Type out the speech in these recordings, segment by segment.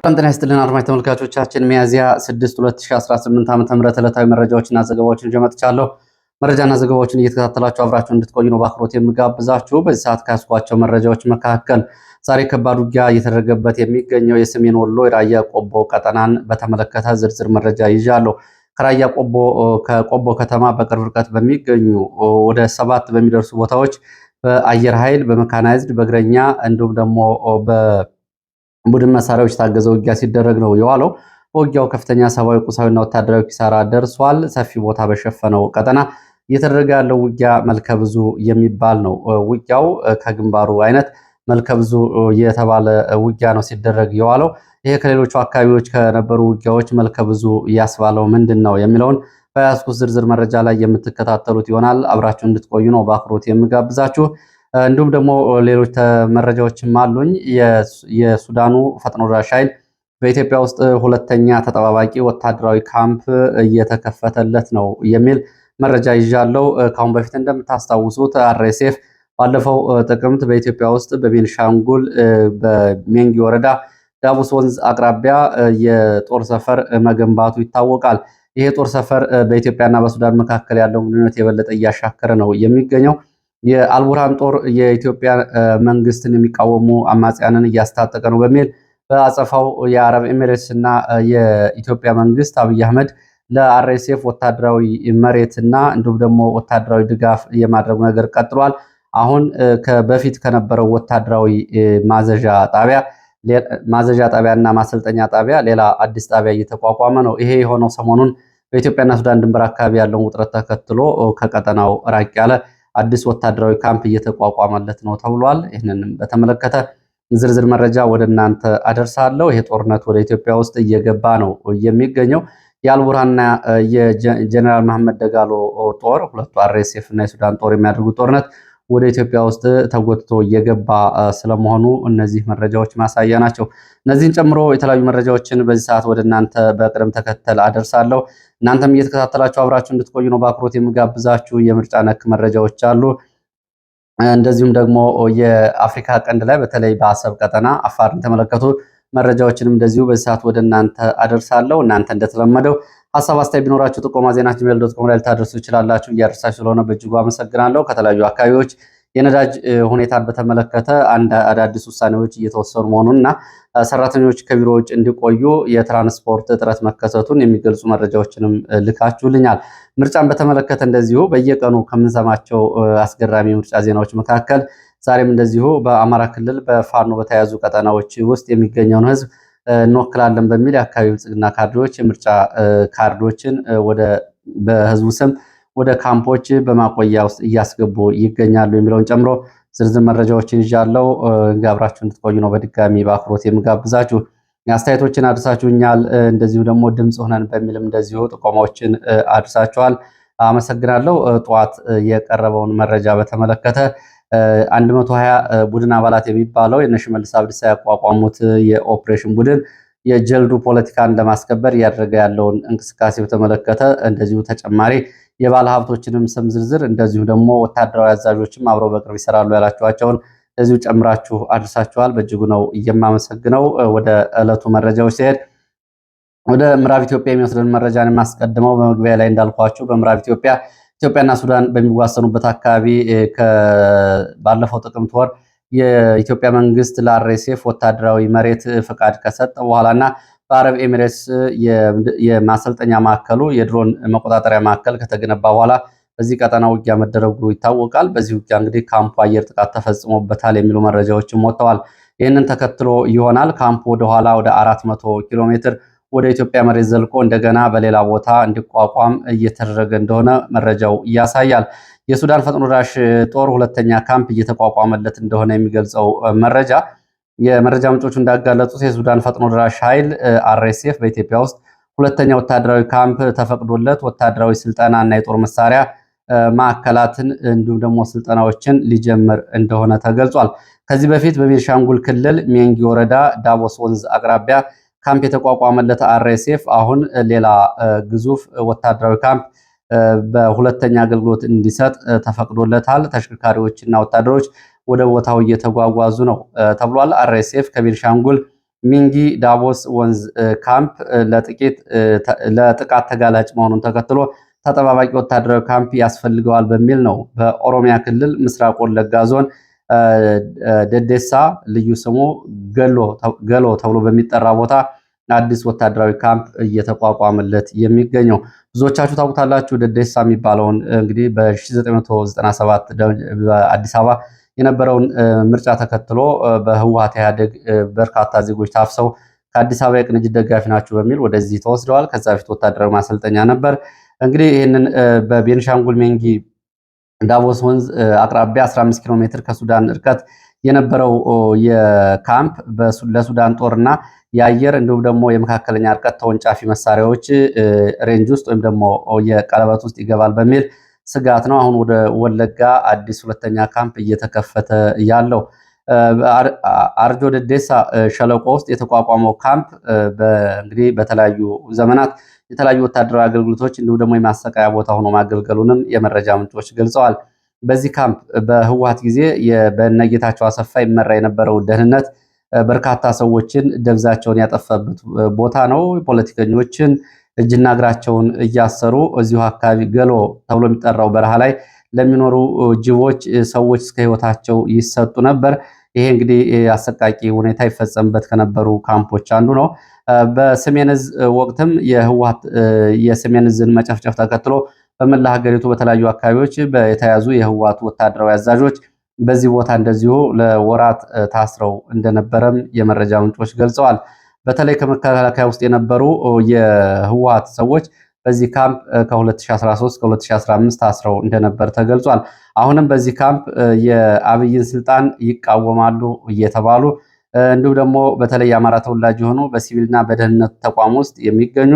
ጤና ይስጥልን አድማጭ ተመልካቾቻችን ሚያዝያ 6 2018 ዓ.ም ዕለታዊ መረጃዎችና ዘገባዎችን ይዤ መጥቻለሁ። መረጃና ዘገባዎችን እየተከታተላችሁ አብራችሁ እንድትቆዩ ነው በአክብሮት የምጋብዛችሁ። በዚህ ሰዓት ካስኳቸው መረጃዎች መካከል ዛሬ ከባድ ውጊያ እየተደረገበት የሚገኘው የሰሜን ወሎ የራያ ቆቦ ቀጠናን በተመለከተ ዝርዝር መረጃ ይዣለሁ። ከራያ ቆቦ ከቆቦ ከተማ በቅርብ ርቀት በሚገኙ ወደ 7 በሚደርሱ ቦታዎች በአየር ኃይል በመካናይዝድ በእግረኛ እንዲሁም ደግሞ ቡድን መሳሪያዎች ታገዘ ውጊያ ሲደረግ ነው የዋለው። በውጊያው ከፍተኛ ሰብአዊ፣ ቁሳዊና ወታደራዊ ኪሳራ ደርሷል። ሰፊ ቦታ በሸፈነው ቀጠና እየተደረገ ያለው ውጊያ መልከ ብዙ የሚባል ነው። ውጊያው ከግንባሩ አይነት መልከ ብዙ የተባለ ውጊያ ነው ሲደረግ የዋለው። ይሄ ከሌሎቹ አካባቢዎች ከነበሩ ውጊያዎች መልከ ብዙ ያስባለው ምንድን ነው የሚለውን በያዝኩት ዝርዝር መረጃ ላይ የምትከታተሉት ይሆናል። አብራችሁ እንድትቆዩ ነው በአክብሮት የምጋብዛችሁ። እንዲሁም ደግሞ ሌሎች መረጃዎችም አሉኝ። የሱዳኑ ፈጥኖ ደራሽ ኃይል በኢትዮጵያ ውስጥ ሁለተኛ ተጠባባቂ ወታደራዊ ካምፕ እየተከፈተለት ነው የሚል መረጃ ይዣለሁ። ከአሁን በፊት እንደምታስታውሱት አርኤስኤፍ ባለፈው ጥቅምት በኢትዮጵያ ውስጥ በቤንሻንጉል በሜንጊ ወረዳ ዳቡስ ወንዝ አቅራቢያ የጦር ሰፈር መገንባቱ ይታወቃል። ይሄ ጦር ሰፈር በኢትዮጵያና በሱዳን መካከል ያለውን ግንኙነት የበለጠ እያሻከረ ነው የሚገኘው። የአልቡርሃን ጦር የኢትዮጵያ መንግስትን የሚቃወሙ አማጽያንን እያስታጠቀ ነው በሚል በአጸፋው የአረብ ኤሚሬትስ እና የኢትዮጵያ መንግስት አብይ አህመድ ለአርኤስኤፍ ወታደራዊ መሬትና እንዲሁም ደግሞ ወታደራዊ ድጋፍ የማድረጉ ነገር ቀጥሏል። አሁን በፊት ከነበረው ወታደራዊ ማዘዣ ጣቢያና ማሰልጠኛ ጣቢያ ሌላ አዲስ ጣቢያ እየተቋቋመ ነው። ይሄ የሆነው ሰሞኑን በኢትዮጵያና ሱዳን ድንበር አካባቢ ያለውን ውጥረት ተከትሎ ከቀጠናው ራቅ ያለ አዲስ ወታደራዊ ካምፕ እየተቋቋመለት ነው ተብሏል። ይህንንም በተመለከተ ዝርዝር መረጃ ወደ እናንተ አደርሳለሁ። ይሄ ጦርነት ወደ ኢትዮጵያ ውስጥ እየገባ ነው የሚገኘው። የአልቡርሃንና የጀነራል መሐመድ ደጋሎ ጦር ሁለቱ አርኤስኤፍ እና የሱዳን ጦር የሚያደርጉት ጦርነት ወደ ኢትዮጵያ ውስጥ ተጎትቶ እየገባ ስለመሆኑ እነዚህ መረጃዎች ማሳያ ናቸው። እነዚህን ጨምሮ የተለያዩ መረጃዎችን በዚህ ሰዓት ወደ እናንተ በቅደም ተከተል አደርሳለሁ። እናንተም እየተከታተላችሁ አብራችሁ እንድትቆዩ ነው በአክብሮት የምጋብዛችሁ። የምርጫ ነክ መረጃዎች አሉ። እንደዚሁም ደግሞ የአፍሪካ ቀንድ ላይ በተለይ በአሰብ ቀጠና አፋርን የተመለከቱ መረጃዎችንም እንደዚሁ በዚህ ሰዓት ወደ እናንተ አደርሳለሁ። እናንተ እንደተለመደው ሀሳብ አስተያየት ቢኖራችሁ ጥቆማ ዜና@gmail.com ላይ ልታደርሱ ይችላላችሁ። እያደረሳችሁ ስለሆነ በእጅጉ አመሰግናለሁ። ከተለያዩ አካባቢዎች የነዳጅ ሁኔታን በተመለከተ አዳዲስ ውሳኔዎች እየተወሰኑ መሆኑንና ሰራተኞች ከቢሮ ውጭ እንዲቆዩ የትራንስፖርት እጥረት መከሰቱን የሚገልጹ መረጃዎችንም ልካችሁልኛል። ምርጫን በተመለከተ እንደዚሁ በየቀኑ ከምንሰማቸው አስገራሚ ምርጫ ዜናዎች መካከል ዛሬም እንደዚሁ በአማራ ክልል በፋኖ በተያዙ ቀጠናዎች ውስጥ የሚገኘውን ህዝብ እንወክላለን በሚል የአካባቢ ብልጽግና ካድሬዎች የምርጫ ካርዶችን በህዝቡ ስም ወደ ካምፖች በማቆያ ውስጥ እያስገቡ ይገኛሉ የሚለውን ጨምሮ ዝርዝር መረጃዎችን ይዣለሁ። አብራችሁ እንድትቆዩ ነው በድጋሚ በአክብሮት የምጋብዛችሁ። አስተያየቶችን አድርሳችሁኛል። እንደዚሁ ደግሞ ድምፅ ሆነን በሚልም እንደዚሁ ጥቆማዎችን አድርሳችኋል። አመሰግናለሁ። ጠዋት የቀረበውን መረጃ በተመለከተ 120 ቡድን አባላት የሚባለው የሽመልስ አብዲሳ ያቋቋሙት የኦፕሬሽን ቡድን የጀልዱ ፖለቲካን ለማስከበር እያደረገ ያለውን እንቅስቃሴ በተመለከተ እንደዚሁ ተጨማሪ የባለ ሀብቶችንም ስም ዝርዝር እንደዚሁ ደግሞ ወታደራዊ አዛዦችም አብረው በቅርብ ይሰራሉ ያላችኋቸውን እንደዚሁ ጨምራችሁ አድርሳችኋል። በእጅጉ ነው የማመሰግነው። ወደ ዕለቱ መረጃዎች ሲሄድ ወደ ምዕራብ ኢትዮጵያ የሚወስደን መረጃን የማስቀድመው በመግቢያ ላይ እንዳልኳችሁ በምዕራብ ኢትዮጵያና ሱዳን በሚዋሰኑበት አካባቢ ባለፈው ጥቅምት ወር የኢትዮጵያ መንግስት ለአርኤስኤፍ ወታደራዊ መሬት ፍቃድ ከሰጠ በኋላና በአረብ ኤሚሬትስ የማሰልጠኛ ማዕከሉ የድሮን መቆጣጠሪያ ማዕከል ከተገነባ በኋላ በዚህ ቀጠና ውጊያ መደረጉ ይታወቃል። በዚህ ውጊያ እንግዲህ ካምፑ አየር ጥቃት ተፈጽሞበታል የሚሉ መረጃዎችም ወጥተዋል። ይህንን ተከትሎ ይሆናል ካምፑ ወደኋላ ወደ 400 ኪሎ ሜትር ወደ ኢትዮጵያ መሬት ዘልቆ እንደገና በሌላ ቦታ እንዲቋቋም እየተደረገ እንደሆነ መረጃው ያሳያል። የሱዳን ፈጥኖ ደራሽ ጦር ሁለተኛ ካምፕ እየተቋቋመለት እንደሆነ የሚገልጸው የመረጃ ምንጮቹ እንዳጋለጡት የሱዳን ፈጥኖ ደራሽ ኃይል አርኤስኤፍ በኢትዮጵያ ውስጥ ሁለተኛ ወታደራዊ ካምፕ ተፈቅዶለት ወታደራዊ ስልጠና እና የጦር መሳሪያ ማዕከላትን እንዲሁም ደግሞ ስልጠናዎችን ሊጀምር እንደሆነ ተገልጿል። ከዚህ በፊት በቤንሻንጉል ክልል ሜንጊ ወረዳ ዳቦስ ወንዝ አቅራቢያ ካምፕ የተቋቋመለት አርኤስኤፍ አሁን ሌላ ግዙፍ ወታደራዊ ካምፕ በሁለተኛ አገልግሎት እንዲሰጥ ተፈቅዶለታል። ተሽከርካሪዎችና ወታደሮች ወደ ቦታው እየተጓጓዙ ነው ተብሏል። አርኤስኤፍ ከቤንሻንጉል ሚንጊ ዳቦስ ወንዝ ካምፕ ለጥቃት ተጋላጭ መሆኑን ተከትሎ ተጠባባቂ ወታደራዊ ካምፕ ያስፈልገዋል በሚል ነው በኦሮሚያ ክልል ምስራቅ ወለጋ ዞን ደዴሳ ልዩ ስሙ ገሎ ተብሎ በሚጠራ ቦታ አዲስ ወታደራዊ ካምፕ እየተቋቋመለት የሚገኘው። ብዙዎቻችሁ ታውቁታላችሁ። ደዴሳ የሚባለውን እንግዲህ በ1997 በአዲስ አበባ የነበረውን ምርጫ ተከትሎ በህወሓት ኢህአዴግ በርካታ ዜጎች ታፍሰው ከአዲስ አበባ የቅንጅት ደጋፊ ናቸው በሚል ወደዚህ ተወስደዋል። ከዛ በፊት ወታደራዊ ማሰልጠኛ ነበር። እንግዲህ ይህንን በቤንሻንጉል ሜንጊ ዳቦስ ወንዝ አቅራቢያ 15 ኪሎ ሜትር ከሱዳን ርቀት የነበረው የካምፕ ለሱዳን ጦርና የአየር እንዲሁም ደግሞ የመካከለኛ ርቀት ተወንጫፊ መሳሪያዎች ሬንጅ ውስጥ ወይም ደግሞ የቀለበት ውስጥ ይገባል በሚል ስጋት ነው አሁን ወደ ወለጋ አዲስ ሁለተኛ ካምፕ እየተከፈተ ያለው። አርጆ ደዴሳ ሸለቆ ውስጥ የተቋቋመው ካምፕ እንግዲህ በተለያዩ ዘመናት የተለያዩ ወታደራዊ አገልግሎቶች እንዲሁም ደግሞ የማሰቃያ ቦታ ሆኖ ማገልገሉንም የመረጃ ምንጮች ገልጸዋል። በዚህ ካምፕ በህወሓት ጊዜ በነጌታቸው አሰፋ ይመራ የነበረው ደህንነት በርካታ ሰዎችን ደብዛቸውን ያጠፋበት ቦታ ነው። ፖለቲከኞችን እጅና እግራቸውን እያሰሩ እዚሁ አካባቢ ገሎ ተብሎ የሚጠራው በረሃ ላይ ለሚኖሩ ጅቦች ሰዎች እስከ ህይወታቸው ይሰጡ ነበር። ይሄ እንግዲህ አሰቃቂ ሁኔታ ይፈጸምበት ከነበሩ ካምፖች አንዱ ነው። በሰሜን ዕዝ ወቅትም የህወሓት የሰሜን ዕዝን መጨፍጨፍ ተከትሎ በመላ ሀገሪቱ በተለያዩ አካባቢዎች የተያዙ የህወሓት ወታደራዊ አዛዦች በዚህ ቦታ እንደዚሁ ለወራት ታስረው እንደነበረም የመረጃ ምንጮች ገልጸዋል። በተለይ ከመከላከያ ውስጥ የነበሩ የህወሓት ሰዎች በዚህ ካምፕ ከ2013 ከ2015 ታስረው እንደነበር ተገልጿል። አሁንም በዚህ ካምፕ የአብይን ስልጣን ይቃወማሉ እየተባሉ እንዲሁም ደግሞ በተለይ የአማራ ተወላጅ የሆኑ በሲቪልና በደህንነት ተቋም ውስጥ የሚገኙ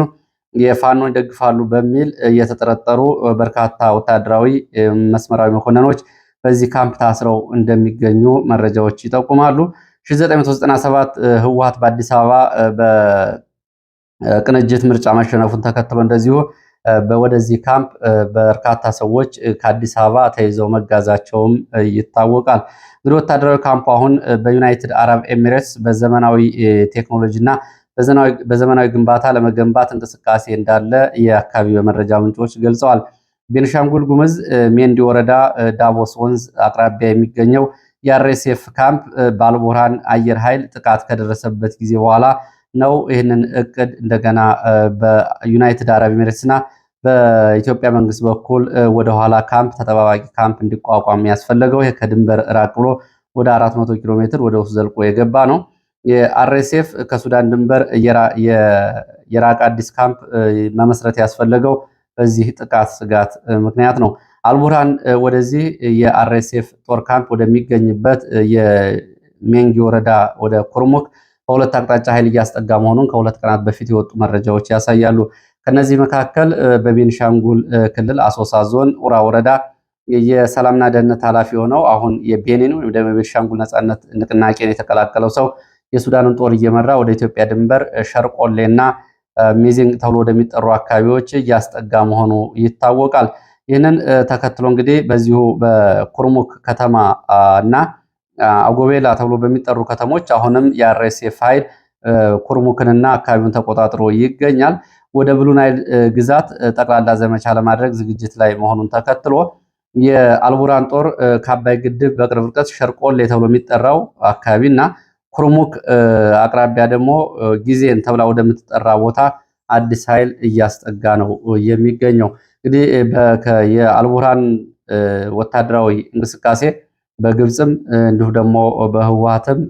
የፋኖን ይደግፋሉ በሚል የተጠረጠሩ በርካታ ወታደራዊ መስመራዊ መኮንኖች በዚህ ካምፕ ታስረው እንደሚገኙ መረጃዎች ይጠቁማሉ። 1997 ህወሓት በአዲስ አበባ በቅንጅት ምርጫ መሸነፉን ተከትሎ እንደዚሁ ወደዚህ ካምፕ በርካታ ሰዎች ከአዲስ አበባ ተይዘው መጋዛቸውም ይታወቃል። እንግዲህ ወታደራዊ ካምፑ አሁን በዩናይትድ አረብ ኤሚሬትስ በዘመናዊ ቴክኖሎጂ እና በዘመናዊ ግንባታ ለመገንባት እንቅስቃሴ እንዳለ የአካባቢ በመረጃ ምንጮች ገልጸዋል። ቤንሻንጉል ጉምዝ ሜንዲ ወረዳ ዳቦስ ወንዝ አቅራቢያ የሚገኘው የአርኤስኤፍ ካምፕ በአልቡርሃን አየር ኃይል ጥቃት ከደረሰበት ጊዜ በኋላ ነው ይህንን እቅድ እንደገና በዩናይትድ አረብ ኤሚሬትስና በኢትዮጵያ መንግስት በኩል ወደኋላ ካምፕ ተጠባባቂ ካምፕ እንዲቋቋም ያስፈለገው። ይሄ ከድንበር ራቅ ብሎ ወደ 400 ኪሎ ሜትር ወደ ውስጥ ዘልቆ የገባ ነው። የአርኤስኤፍ ከሱዳን ድንበር የራቅ አዲስ ካምፕ መመስረት ያስፈለገው በዚህ ጥቃት ስጋት ምክንያት ነው። አልቡርሃን ወደዚህ የአርኤስኤፍ ጦር ካምፕ ወደሚገኝበት የሜንጊ ወረዳ ወደ ኩርሙክ በሁለት አቅጣጫ ኃይል እያስጠጋ መሆኑን ከሁለት ቀናት በፊት የወጡ መረጃዎች ያሳያሉ። ከነዚህ መካከል በቤንሻንጉል ክልል አሶሳ ዞን ኡራ ወረዳ የሰላምና ደህንነት ኃላፊ ሆነው አሁን የቤኒን ወይም ደግሞ የቤንሻንጉል ነጻነት ንቅናቄን የተቀላቀለው ሰው የሱዳንን ጦር እየመራ ወደ ኢትዮጵያ ድንበር ሸርቆሌና ሚዚንግ ተብሎ ወደሚጠሩ አካባቢዎች እያስጠጋ መሆኑ ይታወቃል። ይህንን ተከትሎ እንግዲህ በዚሁ በኩርሙክ ከተማ እና አጎቤላ ተብሎ በሚጠሩ ከተሞች አሁንም የአርኤስኤፍ ኃይል ኩርሙክንና አካባቢውን ተቆጣጥሮ ይገኛል። ወደ ብሉ ናይል ግዛት ጠቅላላ ዘመቻ ለማድረግ ዝግጅት ላይ መሆኑን ተከትሎ የአልቡራን ጦር ከአባይ ግድብ በቅርብ ርቀት ሸርቆሌ ተብሎ የሚጠራው አካባቢና ኩርሙክ አቅራቢያ ደግሞ ጊዜን ተብላ ወደምትጠራ ቦታ አዲስ ኃይል እያስጠጋ ነው የሚገኘው። እንግዲህ የአልቡርሃን ወታደራዊ እንቅስቃሴ በግብፅም እንዲሁ ደግሞ በህወሓትም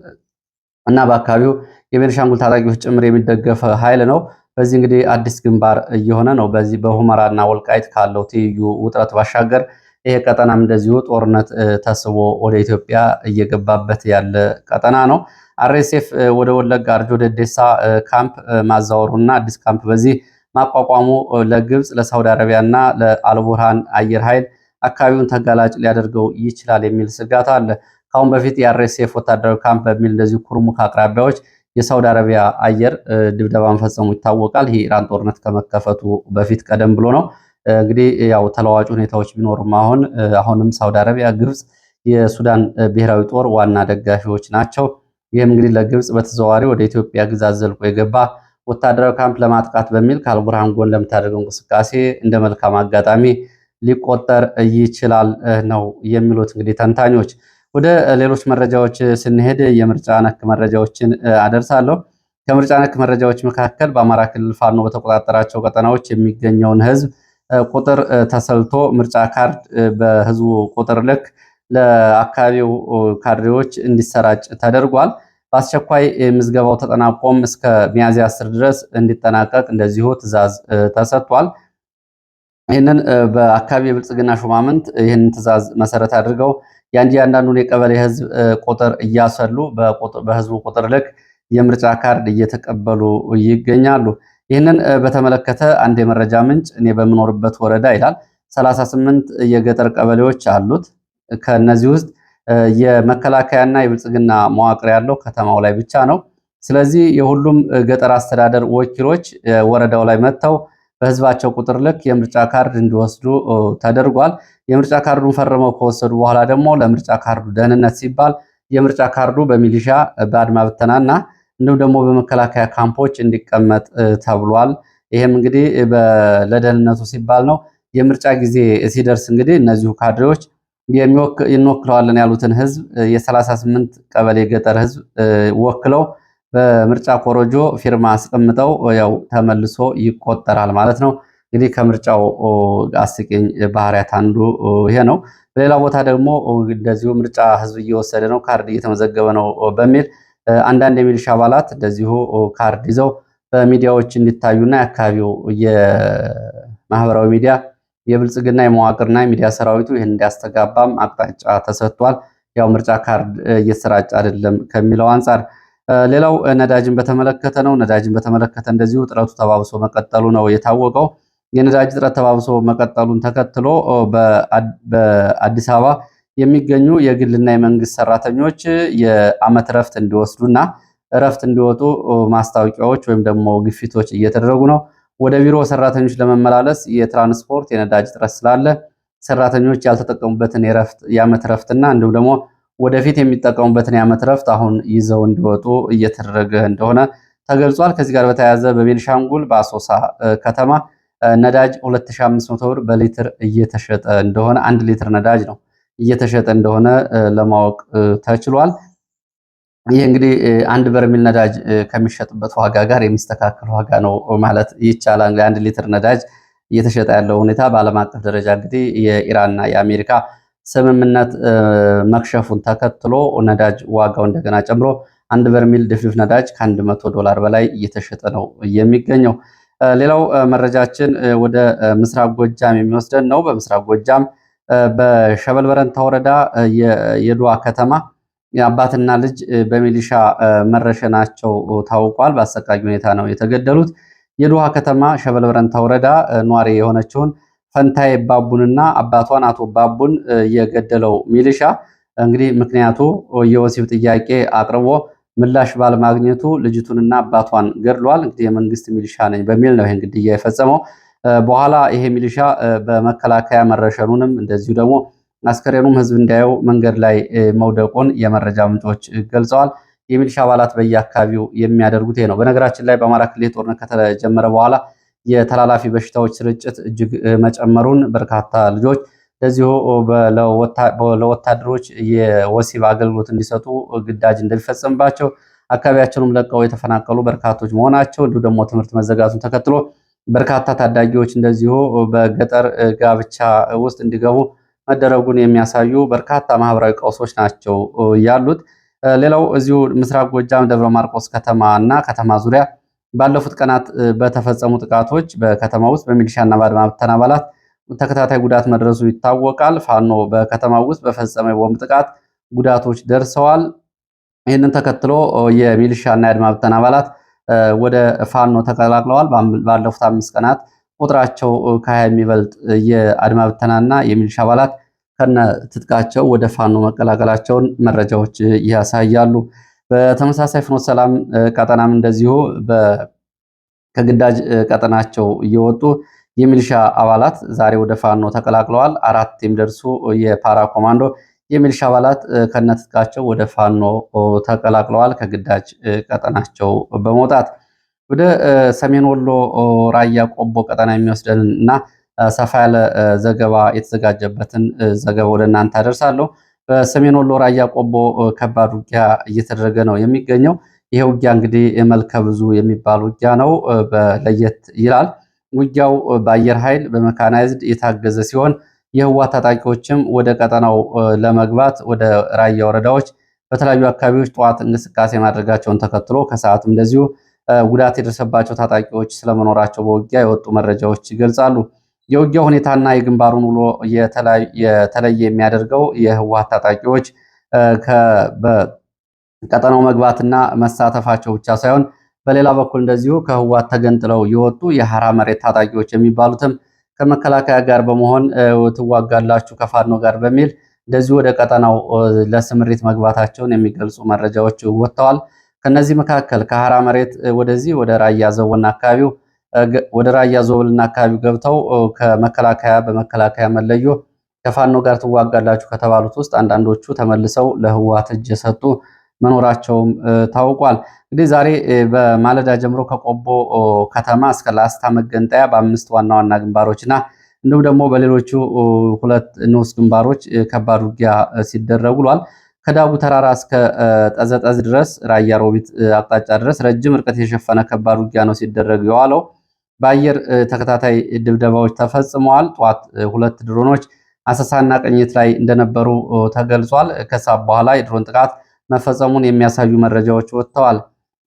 እና በአካባቢው የቤንሻንጉል ታጣቂዎች ጭምር የሚደገፍ ኃይል ነው። በዚህ እንግዲህ አዲስ ግንባር እየሆነ ነው። በዚህ በሁመራና ወልቃይት ካለው ትይዩ ውጥረት ባሻገር ይሄ ቀጠናም እንደዚሁ ጦርነት ተስቦ ወደ ኢትዮጵያ እየገባበት ያለ ቀጠና ነው። አርኤስኤፍ ወደ ወለጋ አርጆ ደዴሳ ካምፕ ማዛወሩና አዲስ ካምፕ በዚህ ማቋቋሙ ለግብፅ፣ ለሳውዲ አረቢያና ለአልቡርሃን አየር ኃይል አካባቢውን ተጋላጭ ሊያደርገው ይችላል የሚል ስጋት አለ። ካሁን በፊት የአርኤስኤፍ ወታደራዊ ካምፕ በሚል እንደዚሁ ኩርሙክ አቅራቢያዎች የሳውዲ አረቢያ አየር ድብደባ መፈጸሙ ይታወቃል። ይህ ኢራን ጦርነት ከመከፈቱ በፊት ቀደም ብሎ ነው። እንግዲህ ያው ተለዋጭ ሁኔታዎች ቢኖሩም አሁንም ሳውዲ አረቢያ፣ ግብፅ የሱዳን ብሔራዊ ጦር ዋና ደጋፊዎች ናቸው። ይህም እንግዲህ ለግብጽ በተዘዋዋሪ ወደ ኢትዮጵያ ግዛት ዘልቆ የገባ ወታደራዊ ካምፕ ለማጥቃት በሚል ከአልቡርሃን ጎን ለምታደርገው እንቅስቃሴ እንደ መልካም አጋጣሚ ሊቆጠር ይችላል ነው የሚሉት እንግዲህ ተንታኞች። ወደ ሌሎች መረጃዎች ስንሄድ የምርጫ ነክ መረጃዎችን አደርሳለሁ። ከምርጫ ነክ መረጃዎች መካከል በአማራ ክልል ፋኖ በተቆጣጠራቸው ቀጠናዎች የሚገኘውን ህዝብ ቁጥር ተሰልቶ ምርጫ ካርድ በህዝቡ ቁጥር ልክ ለአካባቢው ካድሬዎች እንዲሰራጭ ተደርጓል። በአስቸኳይ ምዝገባው ተጠናቆም እስከ ሚያዝያ 10 ድረስ እንዲጠናቀቅ እንደዚሁ ትዕዛዝ ተሰጥቷል። ይህንን በአካባቢ የብልጽግና ሹማምንት ይህንን ትዕዛዝ መሰረት አድርገው የአንዳንዱን የቀበሌ ህዝብ ቁጥር እያሰሉ በህዝቡ ቁጥር ልክ የምርጫ ካርድ እየተቀበሉ ይገኛሉ። ይህንን በተመለከተ አንድ የመረጃ ምንጭ እኔ በምኖርበት ወረዳ ይላል 38 የገጠር ቀበሌዎች አሉት። ከነዚህ ውስጥ የመከላከያና የብልጽግና መዋቅር ያለው ከተማው ላይ ብቻ ነው። ስለዚህ የሁሉም ገጠር አስተዳደር ወኪሎች ወረዳው ላይ መጥተው በህዝባቸው ቁጥር ልክ የምርጫ ካርድ እንዲወስዱ ተደርጓል። የምርጫ ካርዱን ፈርመው ከወሰዱ በኋላ ደግሞ ለምርጫ ካርዱ ደህንነት ሲባል የምርጫ ካርዱ በሚሊሻ በአድማ ብተናና እንዲሁም ደግሞ በመከላከያ ካምፖች እንዲቀመጥ ተብሏል። ይሄም እንግዲህ ለደህንነቱ ሲባል ነው። የምርጫ ጊዜ ሲደርስ እንግዲህ እነዚሁ ካድሬዎች እንወክለዋለን ያሉትን ህዝብ የ38 ቀበሌ ገጠር ህዝብ ወክለው በምርጫ ኮሮጆ ፊርማ አስቀምጠው ያው ተመልሶ ይቆጠራል ማለት ነው። እንግዲህ ከምርጫው አስቂኝ ባህሪያት አንዱ ይሄ ነው። በሌላ ቦታ ደግሞ እንደዚሁ ምርጫ ህዝብ እየወሰደ ነው፣ ካርድ እየተመዘገበ ነው በሚል አንዳንድ የሚሊሻ አባላት እንደዚሁ ካርድ ይዘው በሚዲያዎች እንዲታዩና የአካባቢው የማህበራዊ ሚዲያ የብልጽግና የመዋቅርና የሚዲያ ሰራዊቱ ይህን እንዲያስተጋባም አቅጣጫ ተሰጥቷል። ያው ምርጫ ካርድ እየተሰራጨ አይደለም ከሚለው አንጻር ሌላው ነዳጅን በተመለከተ ነው። ነዳጅን በተመለከተ እንደዚሁ እጥረቱ ተባብሶ መቀጠሉ ነው የታወቀው። የነዳጅ እጥረት ተባብሶ መቀጠሉን ተከትሎ በአዲስ አበባ የሚገኙ የግልና የመንግስት ሰራተኞች የዓመት እረፍት እንዲወስዱና እረፍት እንዲወጡ ማስታወቂያዎች ወይም ደግሞ ግፊቶች እየተደረጉ ነው። ወደ ቢሮ ሰራተኞች ለመመላለስ የትራንስፖርት የነዳጅ እጥረት ስላለ ሰራተኞች ያልተጠቀሙበትን የዓመት እረፍትና እንዲሁም ደግሞ ወደፊት የሚጠቀሙበትን የዓመት እረፍት አሁን ይዘው እንዲወጡ እየተደረገ እንደሆነ ተገልጿል። ከዚህ ጋር በተያያዘ በቤኒሻንጉል በአሶሳ ከተማ ነዳጅ 2500 ብር በሊትር እየተሸጠ እንደሆነ 1 ሊትር ነዳጅ ነው እየተሸጠ እንደሆነ ለማወቅ ተችሏል። ይህ እንግዲህ አንድ በርሜል ነዳጅ ከሚሸጥበት ዋጋ ጋር የሚስተካከል ዋጋ ነው ማለት ይቻላል። እንግዲህ 1 ሊትር ነዳጅ እየተሸጠ ያለው ሁኔታ በዓለም አቀፍ ደረጃ እንግዲህ የኢራንና የአሜሪካ ስምምነት መክሸፉን ተከትሎ ነዳጅ ዋጋው እንደገና ጨምሮ 1 በርሜል ድፍድፍ ነዳጅ $100 በላይ እየተሸጠ ነው የሚገኘው። ሌላው መረጃችን ወደ ምስራቅ ጎጃም የሚወስደን ነው። በምስራቅ ጎጃም በሸበል በረንታ ወረዳ የድዋ ከተማ አባትና ልጅ በሚሊሻ መረሸናቸው ታውቋል። በአሰቃቂ ሁኔታ ነው የተገደሉት። የድዋ ከተማ ሸበል በረንታ ወረዳ ኗሪ የሆነችውን ፈንታዬ ባቡንና አባቷን አቶ ባቡን የገደለው ሚሊሻ እንግዲህ ምክንያቱ የወሲብ ጥያቄ አቅርቦ ምላሽ ባለማግኘቱ ልጅቱንና አባቷን ገድሏል። እንግዲህ የመንግስት ሚሊሻ ነኝ በሚል ነው ይሄን ግድያ የፈጸመው። በኋላ ይሄ ሚሊሻ በመከላከያ መረሸኑንም እንደዚሁ ደግሞ አስከሬኑም ህዝብ እንዲያየው መንገድ ላይ መውደቁን የመረጃ ምንጮች ገልጸዋል። የሚሊሻ አባላት በየአካባቢው የሚያደርጉት ይሄ ነው። በነገራችን ላይ በአማራ ክልል ጦርነት ከተጀመረ በኋላ የተላላፊ በሽታዎች ስርጭት እጅግ መጨመሩን በርካታ ልጆች ለዚሁ ለወታደሮች የወሲብ አገልግሎት እንዲሰጡ ግዳጅ እንደሚፈጸምባቸው አካባቢያቸውንም ለቀው የተፈናቀሉ በርካቶች መሆናቸው እንዲሁ ደግሞ ትምህርት መዘጋቱን ተከትሎ በርካታ ታዳጊዎች እንደዚሁ በገጠር ጋብቻ ውስጥ እንዲገቡ መደረጉን የሚያሳዩ በርካታ ማህበራዊ ቀውሶች ናቸው ያሉት። ሌላው እዚሁ ምስራቅ ጎጃም ደብረ ማርቆስ ከተማ እና ከተማ ዙሪያ ባለፉት ቀናት በተፈጸሙ ጥቃቶች በከተማ ውስጥ በሚሊሻና በአድማ ብተና አባላት ተከታታይ ጉዳት መድረሱ ይታወቃል። ፋኖ በከተማ ውስጥ በፈጸመ የቦምብ ጥቃት ጉዳቶች ደርሰዋል። ይህንን ተከትሎ የሚሊሻና የአድማ ብተና አባላት ወደ ፋኖ ተቀላቅለዋል። ባለፉት 5 ቀናት ቁጥራቸው ከ20 የሚበልጥ የአድማ ብተናና የሚሊሻ አባላት ከነ ትጥቃቸው ወደ ፋኖ መቀላቀላቸውን መረጃዎች ያሳያሉ። በተመሳሳይ ፍኖተ ሰላም ቀጠናም እንደዚሁ ከግዳጅ ቀጠናቸው እየወጡ የሚሊሻ አባላት ዛሬ ወደ ፋኖ ተቀላቅለዋል። 4 የሚደርሱ የፓራ ኮማንዶ የሚሊሻ አባላት ከነትጥቃቸው ወደ ፋኖ ተቀላቅለዋል። ከግዳጅ ቀጠናቸው በመውጣት ወደ ሰሜን ወሎ ራያ ቆቦ ቀጠና የሚወስደን እና ሰፋ ያለ ዘገባ የተዘጋጀበትን ዘገባ ወደ እናንተ አደርሳለሁ። በሰሜን ወሎ ራያ ቆቦ ከባድ ውጊያ እየተደረገ ነው የሚገኘው። ይሄ ውጊያ እንግዲህ መልከ ብዙ የሚባል ውጊያ ነው። ለየት ይላል። ውጊያው በአየር ኃይል በመካናይዝድ የታገዘ ሲሆን የህወሓት ታጣቂዎችም ወደ ቀጠናው ለመግባት ወደ ራያ ወረዳዎች በተለያዩ አካባቢዎች ጠዋት እንቅስቃሴ ማድረጋቸውን ተከትሎ ከሰዓትም እንደዚሁ ጉዳት የደረሰባቸው ታጣቂዎች ስለመኖራቸው በውጊያ የወጡ መረጃዎች ይገልጻሉ። የውጊያው ሁኔታና የግንባሩን ውሎ የተለየ የሚያደርገው የህወሓት ታጣቂዎች በቀጠናው መግባትና መሳተፋቸው ብቻ ሳይሆን በሌላ በኩል እንደዚሁ ከህወሓት ተገንጥለው የወጡ የሐራ መሬት ታጣቂዎች የሚባሉትም ከመከላከያ ጋር በመሆን ትዋጋላችሁ ከፋኖ ጋር በሚል እንደዚሁ ወደ ቀጠናው ለስምሪት መግባታቸውን የሚገልጹ መረጃዎች ወጥተዋል። ከነዚህ መካከል ከሐራ መሬት ወደዚህ ወደ ራያ ዘቦና አካባቢው ወደ ራያ ዞብልና አካባቢው ገብተው ከመከላከያ በመከላከያ መለዮ ከፋኖ ጋር ትዋጋላችሁ ከተባሉት ውስጥ አንዳንዶቹ ተመልሰው ለህወሓት እጅ የሰጡ መኖራቸውም ታውቋል። እንግዲህ ዛሬ በማለዳ ጀምሮ ከቆቦ ከተማ እስከ ላስታ መገንጠያ በ5 ዋና ዋና ግንባሮችና እንዲሁም ደግሞ በሌሎቹ 2 ንዑስ ግንባሮች ከባድ ውጊያ ሲደረግ ውሏል። ከዳቡ ተራራ እስከ ጠዘጠዝ ድረስ ራያ ሮቢት አቅጣጫ ድረስ ረጅም ርቀት የሸፈነ ከባድ ውጊያ ነው ሲደረግ የዋለው። በአየር ተከታታይ ድብደባዎች ተፈጽመዋል። ጠዋት 2 ድሮኖች አሰሳና ቅኝት ላይ እንደነበሩ ተገልጿል። ከሰዓት በኋላ የድሮን ጥቃት መፈጸሙን የሚያሳዩ መረጃዎች ወጥተዋል።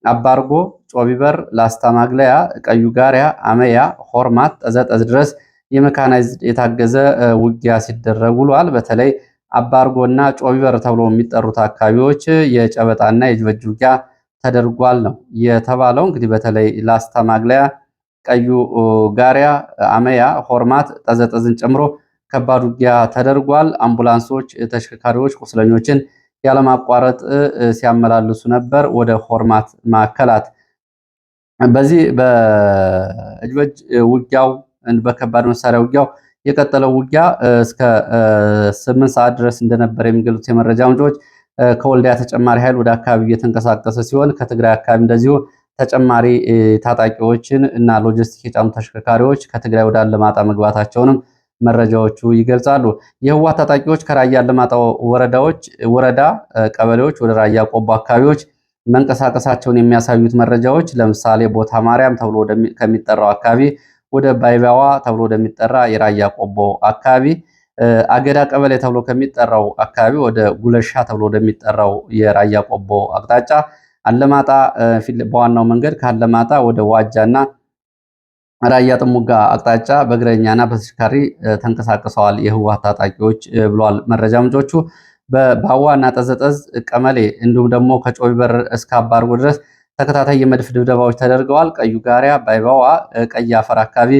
አባርጎ፣ ጮቢበር፣ ላስታ ማግለያ፣ ቀዩ ጋሪያ፣ አመያ፣ ሆርማት፣ ጠዘጠዝ ድረስ የመካናይዝድ የታገዘ ውጊያ ሲደረግ ውሏል። በተለይ አባርጎና ጮቢበር ተብሎ የሚጠሩት አካባቢዎች የጨበጣና የጅበጅ ውጊያ ተደርጓል ነው የተባለው። እንግዲህ በተለይ ላስታ ማግለያ፣ ቀዩ ጋሪያ፣ አመያ፣ ሆርማት፣ ጠዘጠዝን ጨምሮ ከባድ ውጊያ ተደርጓል። አምቡላንሶች፣ ተሽከርካሪዎች ቁስለኞችን ያለማቋረጥ ሲያመላልሱ ነበር ወደ ሆርማት ማዕከላት። በዚህ በእጅበጅ ውጊያው በከባድ መሳሪያ ውጊያው የቀጠለው ውጊያ እስከ 8 ሰዓት ድረስ እንደነበር የሚገልጹት የመረጃ ምንጮች ከወልዲያ ተጨማሪ ኃይል ወደ አካባቢ እየተንቀሳቀሰ ሲሆን ከትግራይ አካባቢ እንደዚሁ ተጨማሪ ታጣቂዎችን እና ሎጂስቲክ የጫኑ ተሽከርካሪዎች ከትግራይ ወደ አለማጣ መግባታቸውንም መረጃዎቹ ይገልጻሉ። የህወሓት ታጣቂዎች ከራያ አለማጣ ወረዳ ቀበሌዎች ወደ ራያ ቆቦ አካባቢዎች መንቀሳቀሳቸውን የሚያሳዩት መረጃዎች ለምሳሌ ቦታ ማርያም ተብሎ ከሚጠራው አካባቢ ወደ ባይባዋ ተብሎ ወደሚጠራ የራያ ቆቦ አካባቢ፣ አገዳ ቀበሌ ተብሎ ከሚጠራው አካባቢ ወደ ጉለሻ ተብሎ ወደሚጠራው የራያ ቆቦ አቅጣጫ፣ አለማጣ በዋናው መንገድ ካለማጣ ወደ ዋጃና ራያ ጥሙጋ አቅጣጫ በእግረኛና በተሽከርካሪ ተንቀሳቅሰዋል የህወሓት ታጣቂዎች ብለዋል መረጃ ምንጮቹ። በባዋና ጠዘጠዝ ቀመሌ እንዲሁም ደግሞ ከጮቢበር እስከ አባርጎ ድረስ ተከታታይ የመድፍ ድብደባዎች ተደርገዋል። ቀዩ ጋሪያ፣ ባይባዋ፣ ቀይ አፈር አካባቢ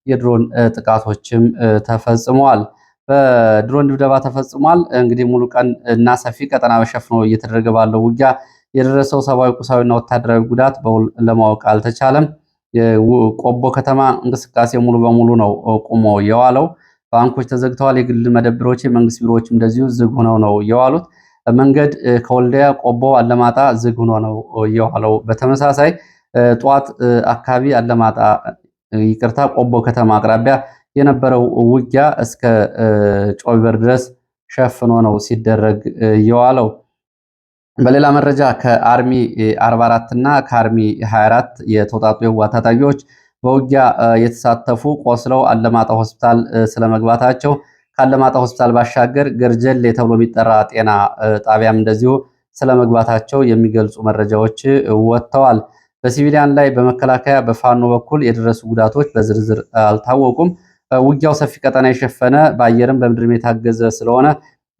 የድሮን ጥቃቶችም ተፈጽመዋል። በድሮን ድብደባ ተፈጽሟል። እንግዲህ ሙሉ ቀን እና ሰፊ ቀጠና በሸፍኖ እየተደረገ ባለው ውጊያ የደረሰው ሰብአዊ፣ ቁሳዊና ወታደራዊ ጉዳት በውል ለማወቅ አልተቻለም። የቆቦ ከተማ እንቅስቃሴ ሙሉ በሙሉ ነው ቆሞ የዋለው። ባንኮች ተዘግተዋል። የግል መደብሮች፣ የመንግስት ቢሮዎች እንደዚሁ ዝግ ሆነው ነው የዋሉት። መንገድ ከወልዲያ ቆቦ አለማጣ ዝግ ሆኖ ነው የዋለው። በተመሳሳይ ጠዋት አካባቢ ቆቦ ከተማ አቅራቢያ የነበረው ውጊያ እስከ ጮቢበር ድረስ ሸፍኖ ነው ሲደረግ የዋለው። በሌላ መረጃ ከአርሚ 44 እና ከአርሚ 24 የተውጣጡ የህወሓት ታጣቂዎች በውጊያ የተሳተፉ ቆስለው አለማጣ ሆስፒታል ስለመግባታቸው፣ ከአለማጣ ሆስፒታል ባሻገር ገርጀሌ ተብሎ የሚጠራ ጤና ጣቢያም እንደዚሁ ስለመግባታቸው የሚገልጹ መረጃዎች ወጥተዋል። በሲቪሊያን ላይ በመከላከያ በፋኖ በኩል የደረሱ ጉዳቶች በዝርዝር አልታወቁም። ውጊያው ሰፊ ቀጠና የሸፈነ በአየርም በምድርም የታገዘ ስለሆነ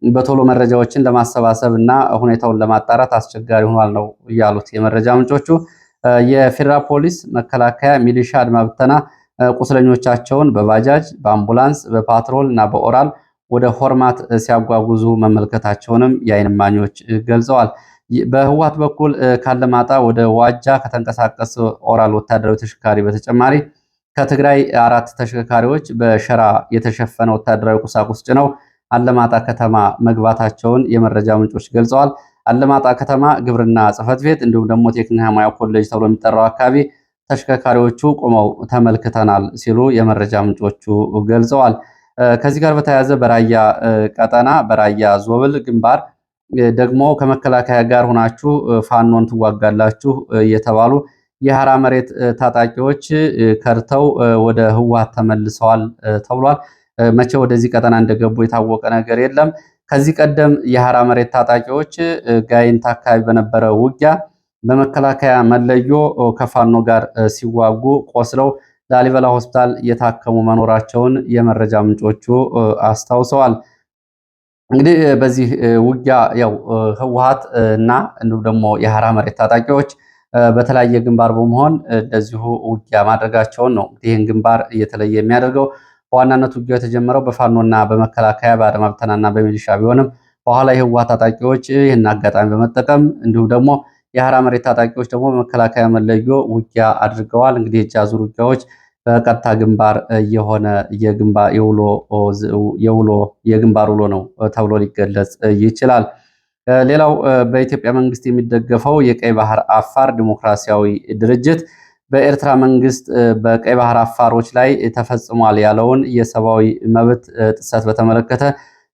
በቶሎ መረጃዎችን ለማሰባሰብ እና ሁኔታውን ለማጣራት አስቸጋሪ ሆኗል ነው ያሉት የመረጃ ምንጮቹ። የፌዴራል ፖሊስ፣ መከላከያ፣ ሚሊሻ፣ አድማ ብተና ቁስለኞቻቸውን በባጃጅ፣ በአምቡላንስ፣ በፓትሮል እና በኦራል ወደ ሆርማት ሲያጓጉዙ መመልከታቸውንም የዓይን እማኞች ገልጸዋል። በህወሓት በኩል ካለማጣ ወደ ዋጃ ከተንቀሳቀሰ ኦራል ወታደራዊ ተሽከርካሪ በተጨማሪ ከትግራይ 4 ተሽከርካሪዎች በሸራ የተሸፈነ ወታደራዊ ቁሳቁስ ጭነው አለማጣ ከተማ መግባታቸውን የመረጃ ምንጮች ገልጸዋል። አለማጣ ከተማ ግብርና ጽሕፈት ቤት እንዲሁም ደግሞ ቴክኒክና ሙያ ኮሌጅ ተብሎ የሚጠራው አካባቢ ተሽከርካሪዎቹ ቆመው ተመልክተናል ሲሉ የመረጃ ምንጮቹ ገልጸዋል። ከዚህ ጋር በተያያዘ በራያ ቀጠና በራያ ዞብል ግንባር ደግሞ ከመከላከያ ጋር ሆናችሁ ፋኖን ትዋጋላችሁ የተባሉ የሐራ መሬት ታጣቂዎች ከርተው ወደ ህወሓት ተመልሰዋል ተብሏል። መቼ ወደዚህ ቀጠና እንደገቡ የታወቀ ነገር የለም። ከዚህ ቀደም የሐራ መሬት ታጣቂዎች ጋይንት አካባቢ በነበረ ውጊያ በመከላከያ መለዮ ከፋኖ ጋር ሲዋጉ ቆስለው ላሊበላ ሆስፒታል እየታከሙ መኖራቸውን የመረጃ ምንጮቹ አስታውሰዋል። እንግዲህ በዚህ ውጊያ ያው ህወሓት እና እንዲሁም ደግሞ የሐራ መሬት ታጣቂዎች በተለያየ ግንባር በመሆን እንደዚሁ ውጊያ ማድረጋቸውን ነው ይህን ግንባር እየተለየ የሚያደርገው። በዋናነት ውጊያው የተጀመረው በፋኖና በመከላከያ በአድማ ብተናና በሚሊሻ ቢሆንም በኋላ የህወሓት ታጣቂዎች ይህን አጋጣሚ በመጠቀም እንዲሁም ደግሞ የሐራ መሬት ታጣቂዎች ደግሞ በመከላከያ መለዮ ውጊያ አድርገዋል። እንግዲህ የእጅ አዙር ውጊያዎች በቀጥታ ግንባር የሆነ የግንባር ውሎ ነው ተብሎ ሊገለጽ ይችላል። ሌላው በኢትዮጵያ መንግስት የሚደገፈው የቀይ ባህር አፋር ዲሞክራሲያዊ ድርጅት በኤርትራ መንግስት በቀይ ባህር አፋሮች ላይ ተፈጽሟል ያለውን የሰብአዊ መብት ጥሰት በተመለከተ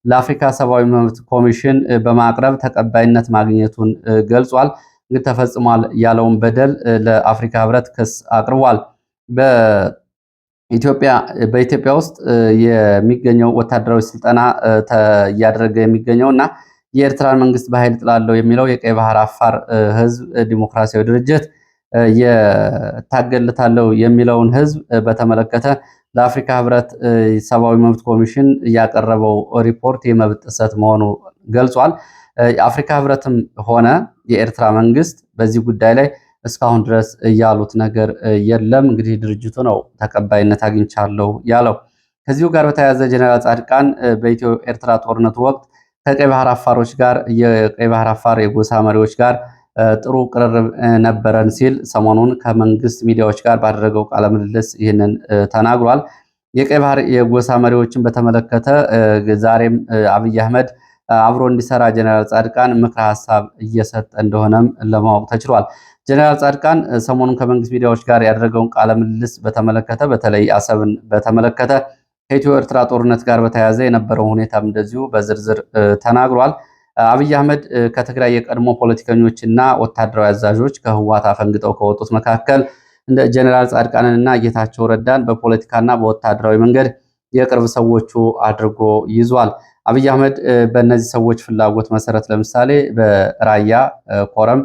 ለአፍሪካ ሰብአዊ መብት ኮሚሽን በማቅረብ ተቀባይነት ማግኘቱን ገልጿል። እንግዲህ ተፈጽሟል ያለውን በደል ለአፍሪካ ህብረት ክስ አቅርቧል። በኢትዮጵያ ውስጥ የሚገኘው ወታደራዊ ስልጠና እያደረገ የሚገኘው እና የኤርትራን መንግስት በኃይል ጥላለው የሚለው የቀይ ባህር አፋር ህዝብ ዲሞክራሲያዊ ድርጅት የታገልታለው የሚለውን ህዝብ በተመለከተ ለአፍሪካ ህብረት ሰብአዊ መብት ኮሚሽን ያቀረበው ሪፖርት የመብት ጥሰት መሆኑ ገልጿል። የአፍሪካ ህብረትም ሆነ የኤርትራ መንግስት በዚህ ጉዳይ ላይ እስካሁን ድረስ ያሉት ነገር የለም። እንግዲህ ድርጅቱ ነው ተቀባይነት አግኝቻለሁ ያለው። ከዚሁ ጋር በተያያዘ ጀነራል ጻድቃን በኢትዮ ኤርትራ ጦርነቱ ወቅት ከቀይ ባህር አፋሮች ጋር የቀይ ባህር አፋር የጎሳ መሪዎች ጋር ጥሩ ቅርርብ ነበረን ሲል ሰሞኑን ከመንግስት ሚዲያዎች ጋር ባደረገው ቃለ ምልልስ ይህንን ተናግሯል። የቀይ ባህር የጎሳ መሪዎችን በተመለከተ ዛሬም አብይ አህመድ አብሮ እንዲሰራ ጀነራል ጻድቃን ምክረ ሀሳብ እየሰጠ እንደሆነም ለማወቅ ተችሏል። ጀነራል ጻድቃን ሰሞኑን ከመንግስት ሚዲያዎች ጋር ያደረገውን ቃለ ምልልስ በተመለከተ በተለይ አሰብን በተመለከተ ከኢትዮ ኤርትራ ጦርነት ጋር በተያያዘ የነበረው ሁኔታም እንደዚሁ በዝርዝር ተናግሯል። አብይ አህመድ ከትግራይ የቀድሞ ፖለቲከኞችና ወታደራዊ አዛዦች ከህወሓት አፈንግጠው ከወጡት መካከል እንደ ጀነራል ጻድቃንንና ጌታቸው ረዳን በፖለቲካና በወታደራዊ መንገድ የቅርብ ሰዎቹ አድርጎ ይዟል። አብይ አህመድ በእነዚህ ሰዎች ፍላጎት መሰረት ለምሳሌ በራያ ኮረም፣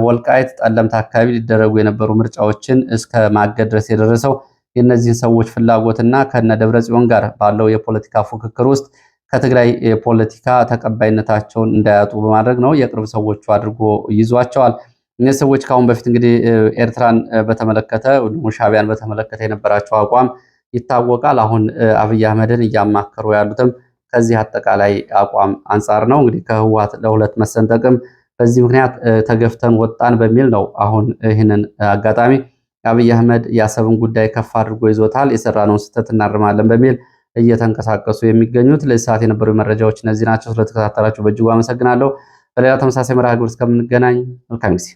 ወልቃይት፣ ጠለምት አካባቢ ሊደረጉ የነበሩ ምርጫዎችን እስከ ማገድ ድረስ የደረሰው የእነዚህን ሰዎች ፍላጎትና ከነ ደብረ ጽዮን ጋር ባለው የፖለቲካ ፉክክር ውስጥ ከትግራይ የፖለቲካ ተቀባይነታቸውን እንዳያጡ በማድረግ ነው። የቅርብ ሰዎቹ አድርጎ ይዟቸዋል። እነዚህ ሰዎች ከአሁን በፊት እንግዲህ ኤርትራን በተመለከተ ሻዕቢያን በተመለከተ የነበራቸው አቋም ይታወቃል። አሁን አብይ አህመድን እያማከሩ ያሉትም ከዚህ አጠቃላይ አቋም አንጻር ነው። እንግዲህ ከህወሓት ለሁለት መሰንጠቅም በዚህ ምክንያት ተገፍተን ወጣን በሚል ነው። አሁን ይህንን አጋጣሚ አብይ አህመድ የአሰብን ጉዳይ ከፍ አድርጎ ይዞታል። የሰራነውን ስህተት እናርማለን በሚል እየተንቀሳቀሱ የሚገኙት። ለዚህ ሰዓት የነበሩ መረጃዎች እነዚህ ናቸው። ስለተከታተላችሁ በእጅጉ አመሰግናለሁ። በሌላ ተመሳሳይ መርሃ ግብር እስከምንገናኝ መልካም ጊዜ